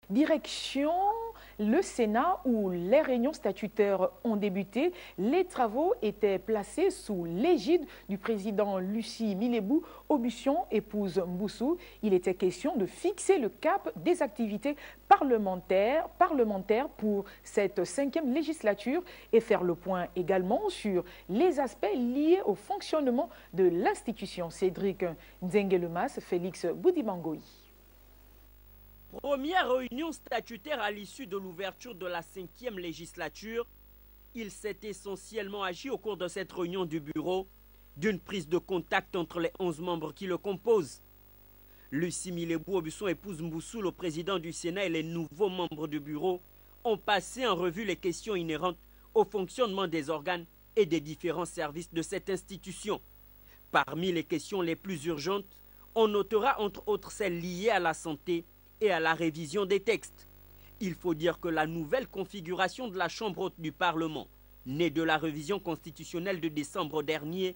Direction le Sénat où les réunions statutaires ont débuté. Les travaux étaient placés sous l'égide du président Lucie Milébou, Aubuchon, épouse Mboussou. Il était question de fixer le cap des activités parlementaires pour cette 5e législature et faire le point également sur les aspects liés au fonctionnement de l'institution. Cédric Nzenguelemas, Félix Boudimangoï. Première réunion statutaire à l'issue de l'ouverture de la 5e législature. Il s'est essentiellement agi au cours de cette réunion du bureau d'une prise de contact entre les 11 membres qui le composent. Lucie Milébou, Aubuchon, épouse Mboussou, le président du Sénat et les nouveaux membres du bureau ont passé en revue les questions inhérentes au fonctionnement des organes et des différents services de cette institution. Parmi les questions les plus urgentes, on notera entre autres celles liées à la santé et à la révision des textes. Il faut dire que la nouvelle configuration de la Chambre haute du Parlement, née de la révision constitutionnelle de décembre dernier,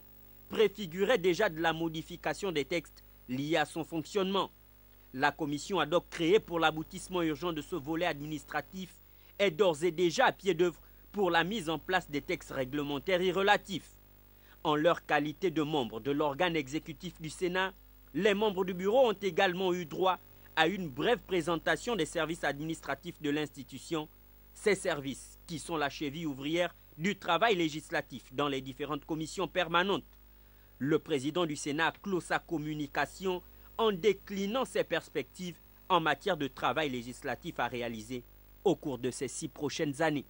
préfigurait déjà de la modification des textes liés à son fonctionnement. La commission ad hoc créée pour l'aboutissement urgent de ce volet administratif est d'ores et déjà à pied d'œuvre pour la mise en place des textes réglementaires y relatifs. En leur qualité de membres de l'organe exécutif du Sénat, les membres du bureau ont également eu droit à une brève présentation des services administratifs de l'institution, ces services qui sont la cheville ouvrière du travail législatif dans les différentes commissions permanentes. Le président du Sénat clôt sa communication en déclinant ses perspectives en matière de travail législatif à réaliser au cours de ces 6 prochaines années.